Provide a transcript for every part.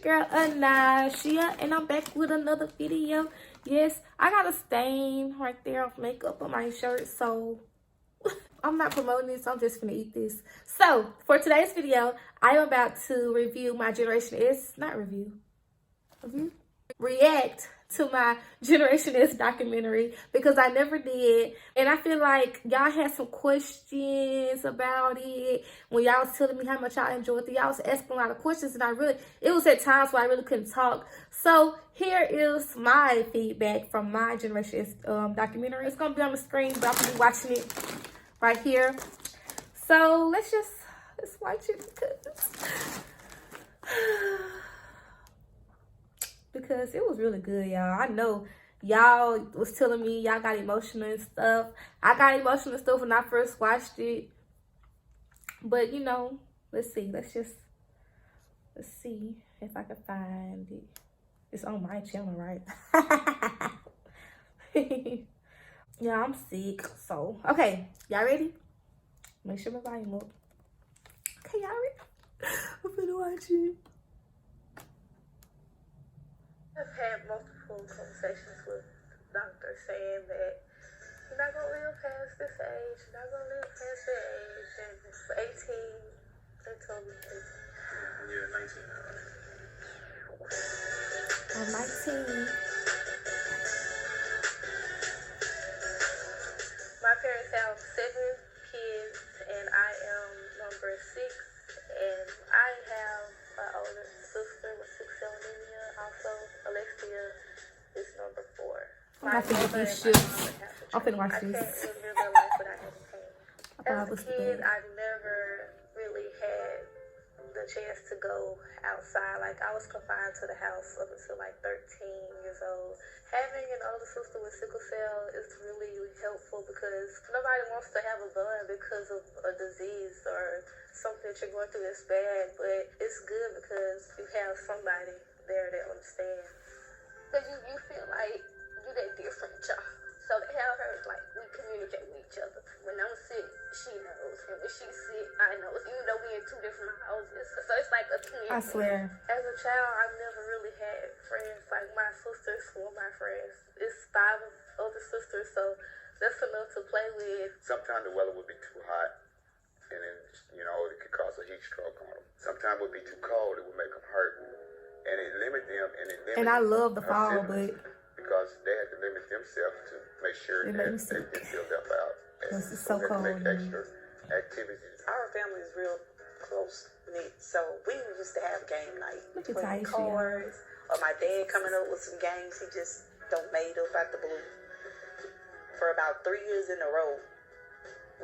girl Anashia, and I'm back with another video. Yes, I got a stain right there of makeup on my shirt, so I'm not promoting this. I'm just gonna eat this. So for today's video, I am about to review my Generation S, not review, react to my Generation S documentary because I never did, and I feel like y'all had some questions about it when y'all was telling me how much y'all enjoyed it. Y'all was asking a lot of questions, and it was at times where I really couldn't talk. So here is my feedback from my Generation S documentary. It's gonna be on the screen, but I'm gonna be watching it right here. So let's watch it because it was really good, y'all. I know y'all was telling me y'all got emotional and stuff. I got emotional and stuff when I first watched it. But you know, let's see. Let's see if I can find it. It's on my channel, right? Yeah, I'm sick. So, okay. Y'all ready? Make sure my volume up. Okay, y'all ready? I'm gonna watch it. I've had multiple conversations with doctors saying that you're not going to live past this age, you're not going to live past that age, and for 18, they told me 18. You're 19 now, right? I'm 19. My parents have 7 kids, and I am number 6, and I have an older sister with sickle anemia. Also, Alexia is number 4. I'm finna get these shifts. I'm finna watch this. I can't live my life without having pain. As a kid, bad. I never really had the chance to go outside. Like, I was confined to the house up until like 13 years old. Having an older sister with sickle cell is really helpful because nobody wants to have a bond because of a disease or something that you're going through that's bad, but it's good because you have somebody there that understands. Because you feel like you're that different, y'all. So to have her, like, we communicate with each other. When I'm sick, she knows. And when she's sick, I know. Even though we're in 2 different houses. So it's like a twin. I swear. As a child, I've never really had friends. Like, my sisters were my friends. It's 5 older sisters, so that's enough to play with. Sometimes the weather would be too hot, and then, you know, it could cause a heat stroke on them. Sometimes it would be too cold, it would make them hurt. And it limit them, and I love the fall, but because they had to limit themselves to make sure that they didn't build up out. Because it's so cold. Make extra activities. Our family is real close knit, so we used to have game night. Look at Playing Taisha. cards, or my dad coming up with some games he just don't made up out the blue. For about 3 years in a row,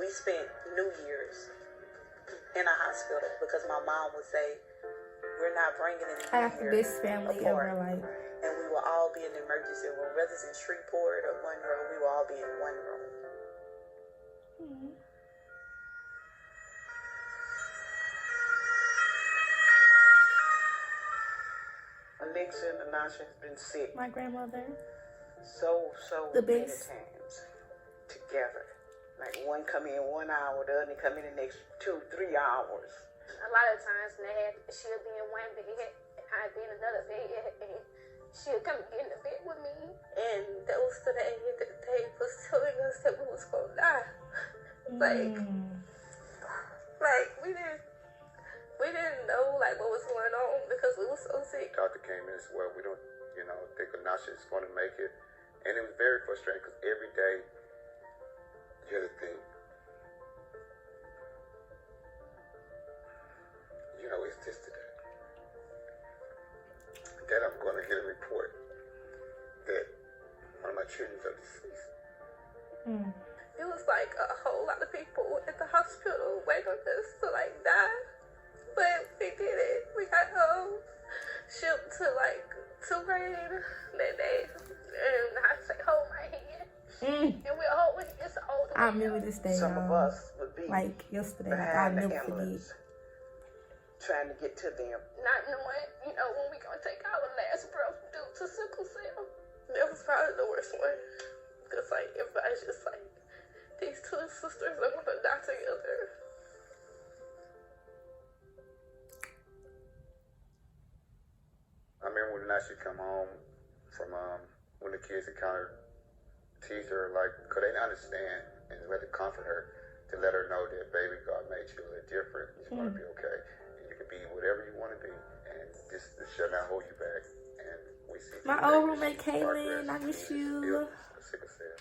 we spent New Year's in a hospital because my mom would say, we're not bringing any I got the best family ever, like. And we will all be in the emergency room, whether it's in Shreveport or Monroe, we will all be in one room. Alexia and Anasha has been sick. My grandmother. So the many best. times together. Like one come in 1 hour, the other come in the next 2-3 hours. A lot of times she'll be in one bed, I'd be in another bed, and she'll come get in the bed with me. And that was the day that they was telling us that we was gonna die. Like we didn't know like what was going on because we was so sick. The doctor came in and said, well, we don't, think Anasha is going to make it. And it was very frustrating because every day you had to think, it's just today that I'm going to get a report that one of my children are deceased. It was like a whole lot of people at the hospital waiting on us to like die, but we did it. We got shipped to like Tulane that day, and I say, hold my hand, and we're holding this older. I remember this day, Some of us would be like yesterday. Like, behind I'll the never forget. ambulance, trying to get to them. Not knowing, when we gonna take our last breath due to sickle cell. That was probably the worst one. Because, like, everybody's just like, these 2 sisters are gonna die together. she come home from when the kids encounter teacher, like, could they understand and let it comfort her to let her know that, baby, God made you a little different. You're going to be okay. And you can be whatever you want to be. And just shall not hold you back. And we see My old roommate, Kaylin, I miss you. Sickle cell.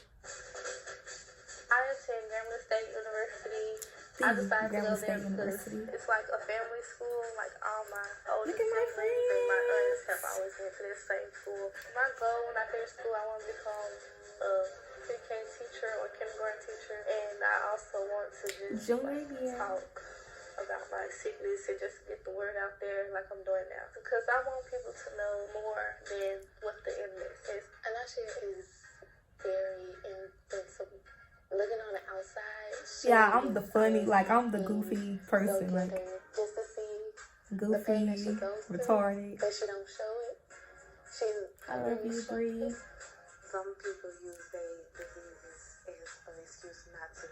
I attend Grambling State University. I decided to go there because it's like a family school. Like all my older siblings and my aunts have always went to this same school. My goal when I finish school, I want to become a pre-K teacher or kindergarten teacher, and I also want to just talk about my sickness and just get the word out there like I'm doing now, because I want people to know more than what the internet says. And that shit is very invincible. Looking on the outside, yeah, I'm the funny, like I'm the goofy person, like just to see goofy, retarded. but she don't show it. I love you, Bree. Some people use their diseases as an excuse not to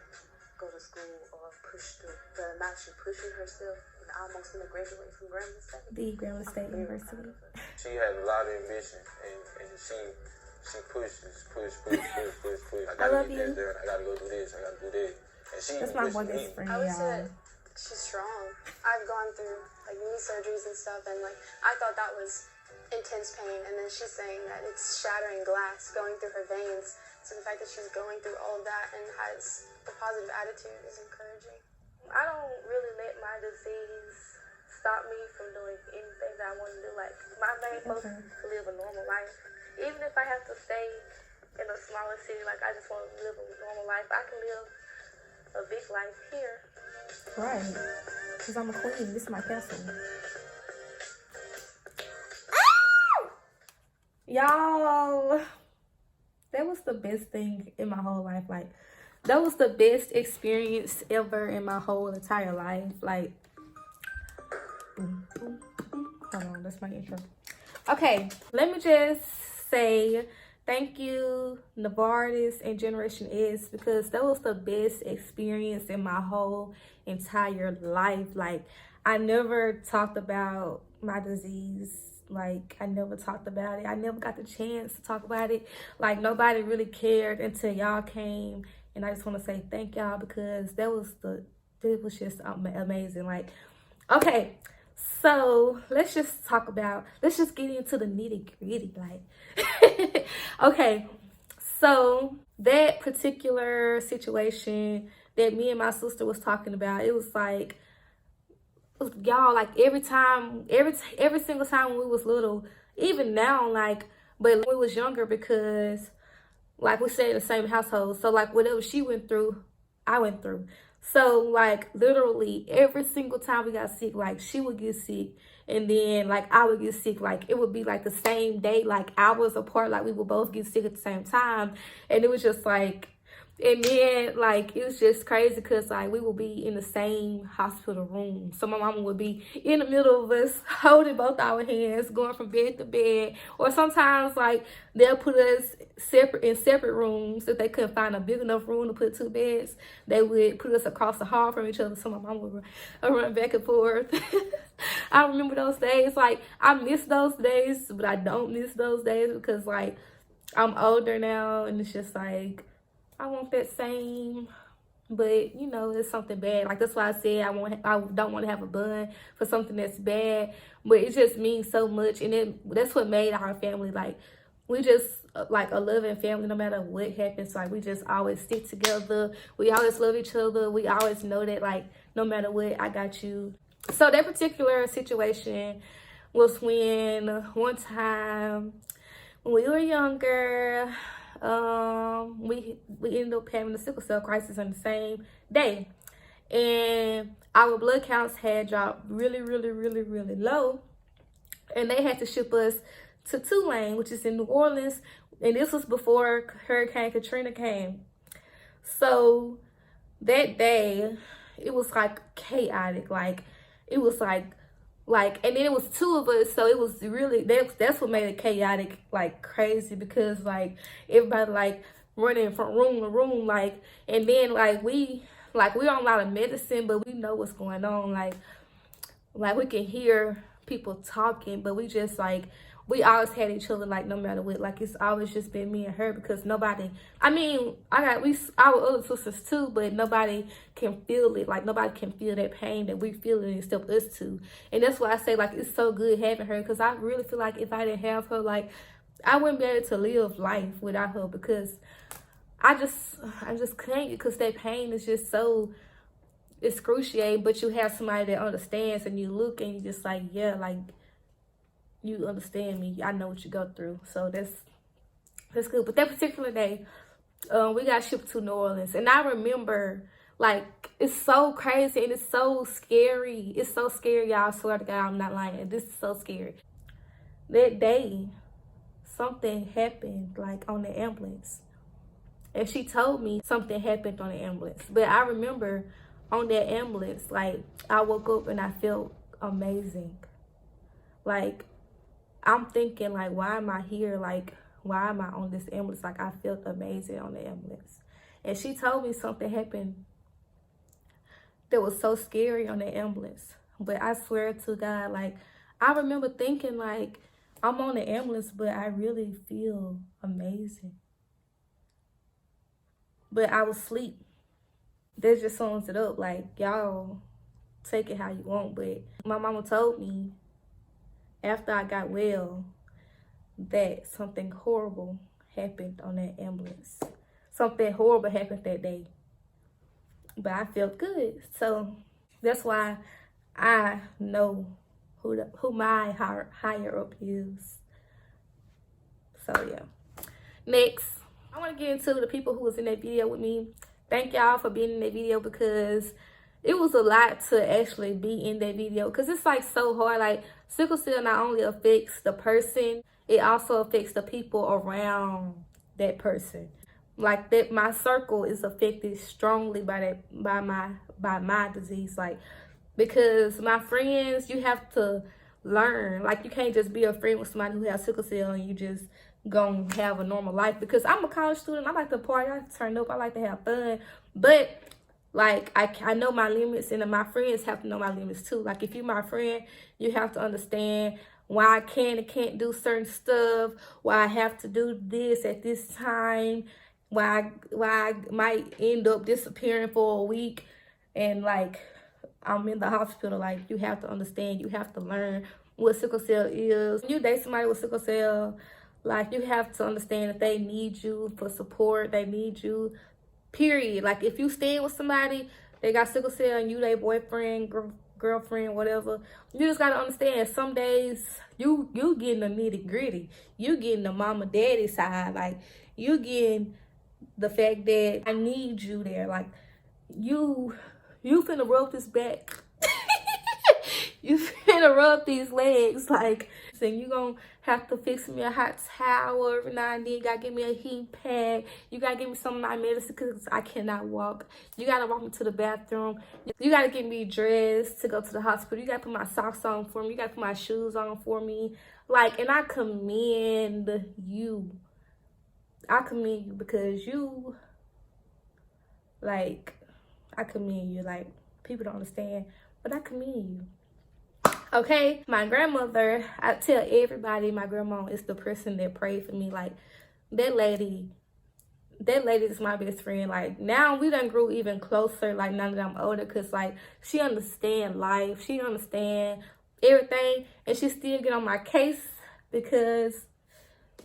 go to school or push through. But now she's pushing herself and almost gonna graduate from Grambling State. The Grambling State University. She has a lot of ambition, and she pushes. I gotta get there. I gotta go do this. I gotta do that. And she That's my boy best friend, I would say y'all. that she's strong. I've gone through like knee surgeries and stuff, and like I thought that was intense pain, and then she's saying that it's shattering glass going through her veins. So the fact that she's going through all of that and has a positive attitude is encouraging. I don't really let my disease stop me from doing anything that I want to do. Like, my main focus is to live a normal life. Even if I have to stay in a smaller city, like, I just want to live a normal life. I can live a big life here. Right. Because I'm a queen. This is my castle. Y'all, that was the best thing in my whole life. Like, that was the best experience ever in my whole entire life. Like, hold on, that's my intro. Okay, let me just say thank you, Novartis and Generation S, because that was the best experience in my whole entire life. Like, I never talked about my disease. Like, I never talked about it. I never got the chance to talk about it. Like, nobody really cared until y'all came. And I just want to say thank y'all, because it was just amazing. Like, okay, so let's just get into the nitty gritty. Like, okay, so that particular situation that me and my sister was talking about, it was like, y'all, like every single time when we was little, even now, like, but when we was younger, because like we stayed in the same household, so like whatever she went through, I went through. So like literally every single time we got sick, like she would get sick and then like I would get sick. Like it would be like the same day, like hours apart, like we would both get sick at the same time. And it was just like, and then like it was just crazy because like we would be in the same hospital room. So my mama would be in the middle of us holding both our hands, going from bed to bed. Or sometimes like they'll put us in separate rooms. If they couldn't find a big enough room to put two beds, they would put us across the hall from each other. So my mama would run back and forth. I remember those days. Like I miss those days, but I don't miss those days because like I'm older now, and it's just like I want that same, but you know, it's something bad. Like that's why I said I don't want to have a bun for something that's bad, but it just means so much, and that's what made our family. Like we just like a loving family, no matter what happens. Like we just always stick together. We always love each other. We always know that like no matter what, I got you. So that particular situation was when one time when we were younger, we ended up having a sickle cell crisis on the same day, and our blood counts had dropped really low, and they had to ship us to Tulane, which is in New Orleans, and this was before Hurricane Katrina came. So that day it was like chaotic. Like it was like and then it was two of us, so it was really that's what made it chaotic, like crazy, because like everybody like running from room to room, like, and then like we're on a lot of medicine, but we know what's going on, like we can hear people talking, but we just like we always had each other, like, no matter what. Like, it's always just been me and her, because nobody, I mean, our other sisters too, but nobody can feel it. Like, nobody can feel that pain that we feel it except us two. And that's why I say, like, it's so good having her, because I really feel like if I didn't have her, like, I wouldn't be able to live life without her, because I just can't, because that pain is just so excruciating. But you have somebody that understands, and you look and you just like, yeah, like, you understand me. I know what you go through. So that's good. But that particular day, we got shipped to New Orleans. And I remember, like, it's so crazy and it's so scary. It's so scary, y'all. I swear to God, I'm not lying. This is so scary. That day, something happened, like, on the ambulance. And she told me something happened on the ambulance. But I remember on that ambulance, like, I woke up and I felt amazing. Like, I'm thinking, like, why am I here? Like, why am I on this ambulance? Like, I felt amazing on the ambulance. And she told me something happened that was so scary on the ambulance. But I swear to God, like, I remember thinking, like, I'm on the ambulance, but I really feel amazing. But I was asleep. That just sums it up. Like, y'all take it how you want. But my mama told me after I got well that something horrible happened on that ambulance. Something horrible happened that day. But I felt good. So that's why I know who my higher up is. So yeah. Next, I want to get into the people who was in that video with me. Thank y'all for being in that video, because it was a lot to actually be in that video, because it's like so hard. Like, sickle cell not only affects the person, it also affects the people around that person. Like, that my circle is affected strongly by my disease. Like, because my friends, you have to learn. Like, you can't just be a friend with somebody who has sickle cell and you just gonna have a normal life. Because I'm a college student, I like to party, I like to turn up, I like to have fun. But like, I know my limits, and my friends have to know my limits too. Like, if you're my friend, you have to understand why I can and can't do certain stuff, why I have to do this at this time, why I might end up disappearing for a week and, like, I'm in the hospital. Like, you have to understand, you have to learn what sickle cell is. When you date somebody with sickle cell, like, you have to understand that they need you for support. They need you, period. Like, if you stay with somebody, they got sickle cell, and you their boyfriend, girlfriend, whatever, you just gotta understand, some days you getting the nitty gritty. You getting the mama daddy side. Like, you getting the fact that I need you there. Like, you finna rub this back. You finna rub these legs. Like, so you gonna have to fix me a hot towel every now and then. You gotta give me a heat pad. You gotta give me some of my medicine, because I cannot walk. You gotta walk me to the bathroom. You gotta get me dressed to go to the hospital. You gotta put my socks on for me. You gotta put my shoes on for me. Like, and I commend you. I commend you, because you, like, I commend you. Like, people don't understand, but I commend you. Okay, my grandmother, I tell everybody my grandma is the person that prayed for me. Like, that lady is my best friend. Like, now we done grew even closer, like, now that I'm older, because, like, she understand life, she understand everything, and she still get on my case, because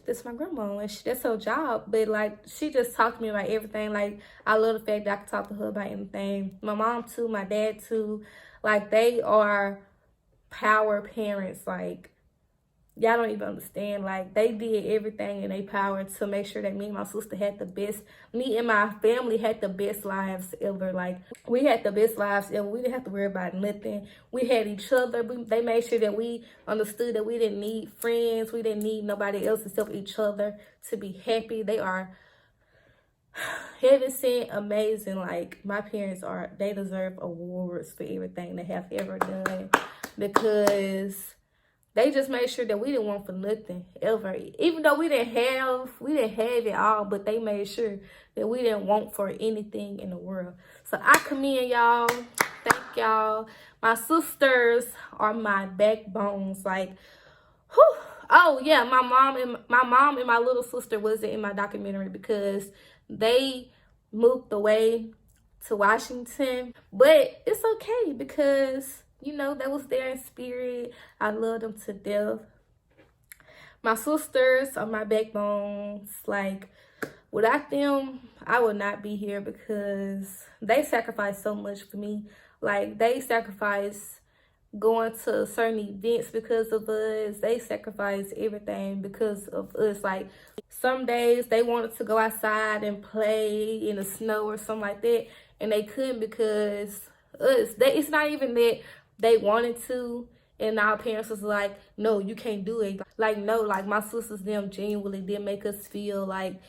that's my grandma, and that's her job. But, like, she just talked to me about everything. Like, I love the fact that I can talk to her about anything. My mom too, my dad too. Like, they are power parents. Like, y'all don't even understand. Like, they did everything in their power to make sure that me and my sister had the best, me and my family had the best lives ever. Like, we had the best lives ever. We didn't have to worry about nothing. We had each other. They made sure that we understood that we didn't need friends. We didn't need nobody else except each other to be happy. They are heaven sent, amazing. Like, my parents they deserve awards for everything they have ever done, because they just made sure that we didn't want for nothing ever. Even though we didn't have it all, but they made sure that we didn't want for anything in the world. So I commend y'all. Thank y'all. My sisters are my backbones. Like, whew, Oh yeah, my mom and my little sister wasn't in my documentary because they moved away to Washington. But it's okay because, you know, they was there in spirit. I love them to death. My sisters are my backbones. Like, without them, I would not be here because they sacrificed so much for me. Like, they sacrificed going to certain events because of us. They sacrificed everything because of us. Like, some days they wanted to go outside and play in the snow or something like that, and they couldn't because us. It's not even that they wanted to, and our parents was like, no, you can't do it. Like, no, like my sisters, them genuinely did make us feel like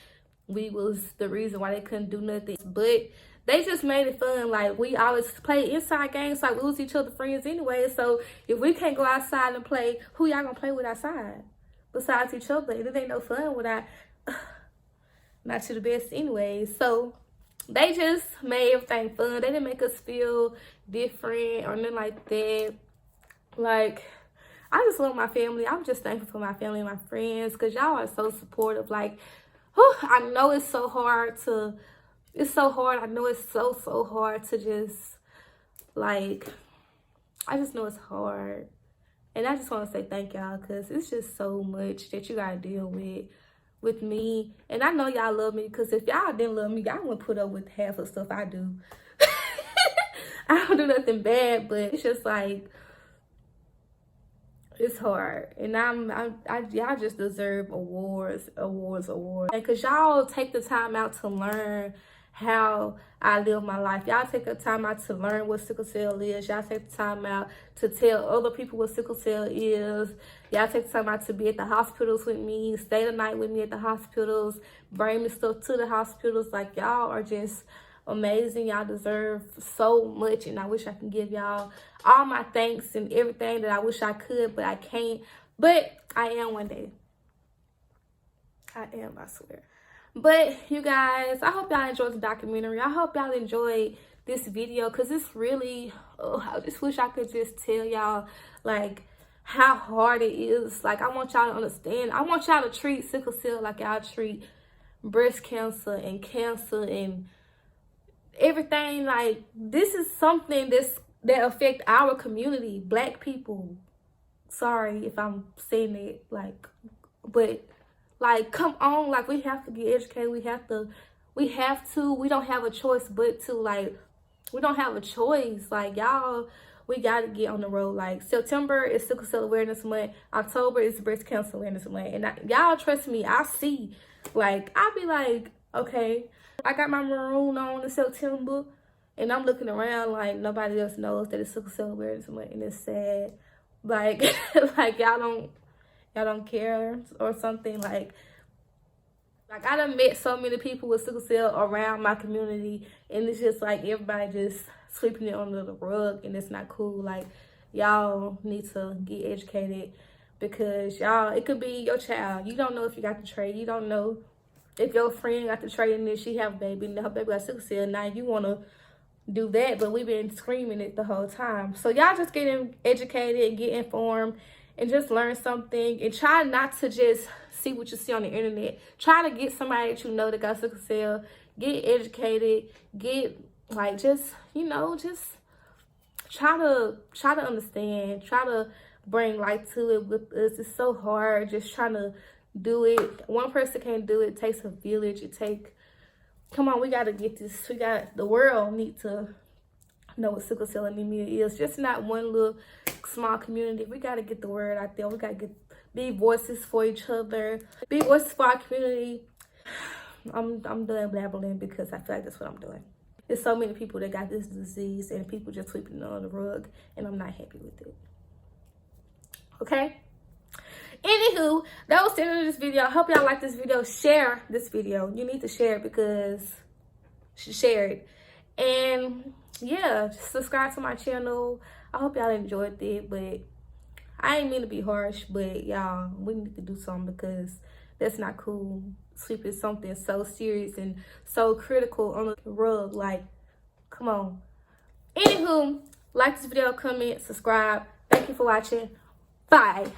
we was the reason why they couldn't do nothing. But they just made it fun. Like, we always play inside games like we was each other friends anyway. So if we can't go outside and play, who y'all gonna play with outside besides each other? It ain't no fun without not to the best anyway. So they just made everything fun. They didn't make us feel different or nothing like that. Like, I just love my family. I'm just thankful for my family and my friends because y'all are so supportive. Like, whew, I know it's so hard to, I know it's so hard to just, like, I just know it's hard. And I just want to say thank y'all because it's just so much that you got to deal with me. And I know y'all love me because if y'all didn't love me, y'all wouldn't put up with half of the stuff I do. I don't do nothing bad, but it's just like, it's hard. And y'all just deserve awards. And because y'all take the time out to learn how I live my life. Y'all take the time out to learn what sickle cell is. Y'all take the time out to tell other people what sickle cell is. Y'all take the time out to be at the hospitals with me, stay the night with me at the hospitals, bring me stuff to the hospitals. Like, y'all are just amazing. Y'all deserve so much, and I wish I can give y'all all my thanks and everything that I wish I could, but I can't. But I am one day. I am, I swear. But you guys, I hope y'all enjoyed the documentary. I hope y'all enjoyed this video because it's really, I just wish I could just tell y'all like how hard it is. Like, I want y'all to understand. I want y'all to treat sickle cell like y'all treat breast cancer and everything. Like, this is something that affect our community, Black people. Sorry if I'm saying it, like, but like, come on, like, we have to get educated. We have to. We don't have a choice but to, like, we don't have a choice. Like, y'all, we got to get on the road. Like, September is Sickle Cell Awareness Month. October is Breast Cancer Awareness Month. And y'all, trust me, I see. Like, I be like, okay, I got my maroon on in September, and I'm looking around like nobody else knows that it's Sickle Cell Awareness Month, and it's sad. Like, like y'all don't care or something. Like I done met so many people with sickle cell around my community, and it's just like everybody just sweeping it under the rug, and it's not cool. Like, y'all need to get educated because y'all, it could be your child. You don't know if you got the trait. You don't know if your friend got the trait and then she have a baby and her baby got sickle cell. Now you want to do that, but we've been screaming it the whole time. So y'all just get educated and get informed and just learn something, and try not to just see what you see on the internet. Try to get somebody that you know that got sickle cell. Get educated. Get, like, just, you know, just try to understand. Try to bring light to it with us. It's so hard just trying to do it. One person can't do it. It takes a village. Come on, we got to get this. The world need to know what sickle cell anemia is. Just not one little small community. We got to get the word out there. We got to be voices for each other. Be voices for our community. I'm done blabbering because I feel like that's what I'm doing. There's so many people that got this disease and people just sweeping it under the rug, and I'm not happy with it. Okay? Anywho, that was the end of this video. I hope y'all like this video. Share this video. You need to share it because you should share it. And yeah, just subscribe to my channel. I hope y'all enjoyed it, but I ain't mean to be harsh, but y'all, we need to do something because that's not cool. Sleep is something so serious and so critical on the rug. Like, come on. Anywho, like this video, comment, subscribe. Thank you for watching. Bye.